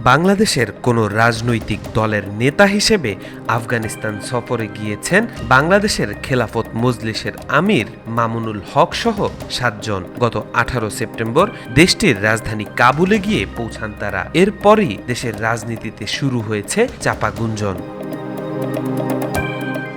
বাংলাদেশের কোনো রাজনৈতিক দলের নেতা হিসেবে আফগানিস্তান সফরে গিয়েছেন বাংলাদেশের খেলাফত মজলিসের আমির মামুনুল হক সহ 7 জন। গত 18 সেপ্টেম্বর দেশটির রাজধানী কাবুলে গিয়ে পৌঁছান তারা। এরপরই দেশের রাজনীতিতে শুরু হয়েছে চাপা গুঞ্জন।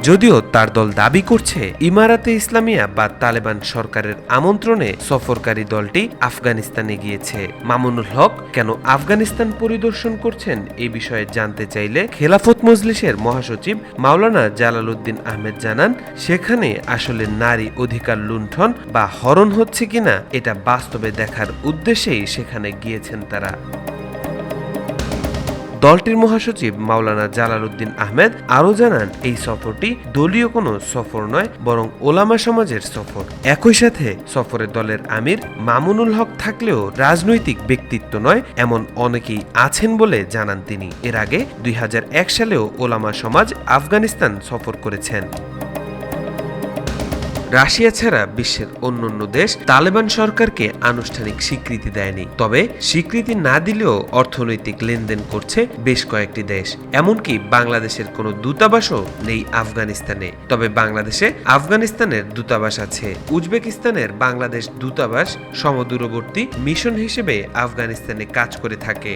যদিও তার দল দাবি করছে ইমারাতে ইসলামিয়া বা তালেবান সরকারের আমন্ত্রণে সফরকারী দলটি আফগানিস্তানে গিয়েছে। মামুনুল হক কেন আফগানিস্তান পরিদর্শন করছেন এ বিষয়ে জানতে চাইলে খেলাফত মজলিসের মহাসচিব মাওলানা জালালউদ্দিন আহমেদ জানান, সেখানে আসলে নারী অধিকার লুণ্ঠন বা হরণ হচ্ছে কিনা এটা বাস্তবে দেখার উদ্দেশ্যেই সেখানে গিয়েছেন তারা। দলটির মহাসচিব মাওলানা জালালউদ্দিন আহমেদ আরও জানান, এই সফরটি দলীয় কোনো সফর নয়, বরং ওলামা সমাজের সফর। একই সাথে সফরে দলের আমির মামুনুল হক থাকলেও রাজনৈতিক ব্যক্তিত্ব নয় এমন অনেকেই আছেন বলে জানান তিনি। এর আগে 2001 সালেও ওলামা সমাজ আফগানিস্তান সফর করেছেন। রাশিয়া ছাড়া বিশ্বের অন্যান্য দেশ তালেবান সরকারকে আনুষ্ঠানিক স্বীকৃতি দেয়নি, তবে স্বীকৃতি না দিলেও অর্থনৈতিক লেনদেন করছে বেশ কয়েকটি দেশ। এমনকি বাংলাদেশের কোনো দূতাবাসও নেই আফগানিস্তানে। তবে বাংলাদেশে আফগানিস্তানের দূতাবাস আছে। উজবেকিস্তানের বাংলাদেশ দূতাবাস সমদূরবর্তী মিশন হিসেবে আফগানিস্তানে কাজ করে থাকে।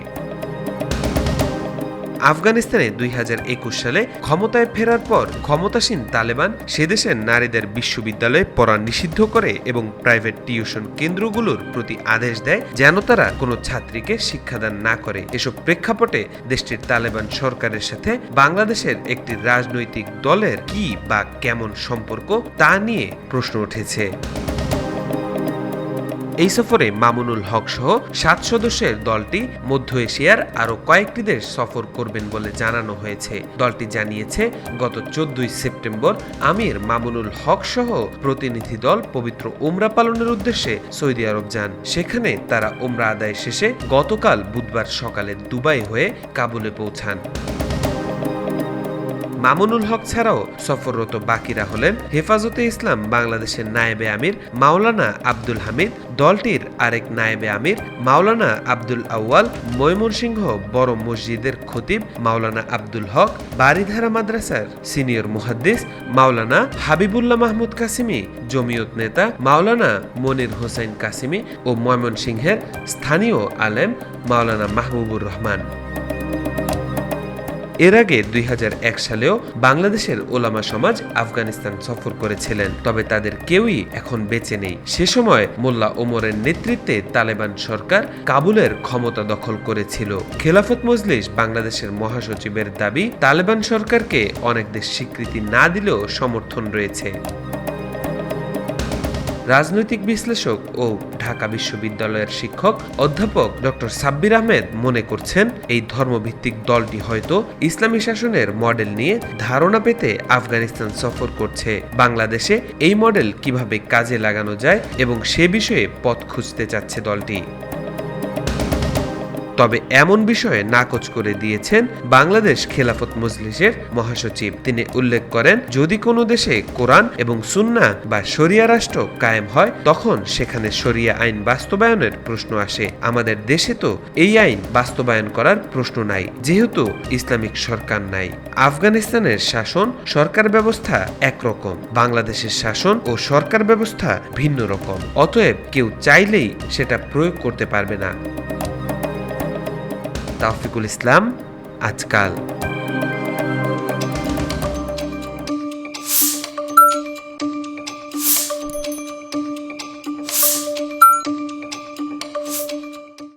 আফগানিস্তানে 2021 সালে ক্ষমতায় ফেরার পর ক্ষমতাসীন তালেবান সেদেশের নারীদের বিশ্ববিদ্যালয়ে পড়া নিষিদ্ধ করে এবং প্রাইভেট টিউশন কেন্দ্রগুলোর প্রতি আদেশ দেয় যেন তারা কোনো ছাত্রীকে শিক্ষাদান না করে। এসব প্রেক্ষাপটে দেশটির তালেবান সরকারের সাথে বাংলাদেশের একটি রাজনৈতিক দলের কি বা কেমন সম্পর্ক তা নিয়ে প্রশ্ন উঠেছে। এই সফরে মামুনুল হক সহ 7 সদস্যের দলটি মধ্য এশিয়ার আরও কয়েকটি দেশ সফর করবেন বলে জানানো হয়েছে। দলটি জানিয়েছে, গত 14 সেপ্টেম্বর আমির মামুনুল হক সহ প্রতিনিধি দল পবিত্র উমরা পালনের উদ্দেশ্যে সৌদি আরব যান। সেখানে তারা উমরা আদায় শেষে গতকাল বুধবার সকালে দুবাই হয়ে কাবুলে পৌঁছান। মামুনুল হক ছাড়াও সফররত বাকিরা হলেন হেফাজতে ইসলাম বাংলাদেশের নায়েবে আমির মাওলানা আব্দুল হামিদ, দলটির আরেক নায়েবে আমির মাওলানা আব্দুল আউয়াল, ময়মনসিংহ বড় মসজিদের খতিব মাওলানা আব্দুল হক, বারিধারা মাদ্রাসার সিনিয়র মুহাদ্দিস মাওলানা হাবিবুল্লাহ মাহমুদ কাসিমি, জমিয়ত নেতা মাওলানা মনির হোসেন কাসিমি ও ময়মনসিংহের স্থানীয় আলেম মাওলানা মাহবুবুর রহমান। এর আগে 2001 সালেও বাংলাদেশের ওলামা সমাজ আফগানিস্তান সফর করেছিলেন, তবে তাদের কেউই এখন বেঁচে নেই। সে সময় মোল্লা ওমরের নেতৃত্বে তালেবান সরকার কাবুলের ক্ষমতা দখল করেছিল। খেলাফত মজলিস বাংলাদেশের মহাসচিবের দাবি, তালেবান সরকারকে অনেক দেশ স্বীকৃতি না দিলেও সমর্থন রয়েছে। রাজনৈতিক বিশ্লেষক ও ঢাকা বিশ্ববিদ্যালয়ের শিক্ষক অধ্যাপক ডক্টর সাব্বির আহমেদ মনে করছেন, এই ধর্মভিত্তিক দলটি হয়তো ইসলামী শাসনের মডেল নিয়ে ধারণা পেতে আফগানিস্তান সফর করছে। বাংলাদেশে এই মডেল কিভাবে কাজে লাগানো যায় এবং সে বিষয়ে পথ খুঁজতে চাচ্ছে দলটি। তবে এমন বিষয়ে নাকচ করে দিয়েছেন বাংলাদেশ খেলাফত মজলিসের মহাসচিব। তিনি উল্লেখ করেন, যদি কোনো দেশে কোরআন এবং সুন্নাহ বা শরিয়া রাষ্ট্র কায়েম হয় তখন সেখানে শরিয়া আইন বাস্তবায়নের প্রশ্ন আসে। আমাদের দেশে তো এই আইন বাস্তবায়ন করার প্রশ্ন নাই, যেহেতু ইসলামিক সরকার নাই। আফগানিস্তানের শাসন সরকার ব্যবস্থা একরকম, বাংলাদেশের শাসন ও সরকার ব্যবস্থা ভিন্ন রকম। অতএব কেউ চাইলেই সেটা প্রয়োগ করতে পারবে না। তাওফিকুল ইসলাম, আজকাল।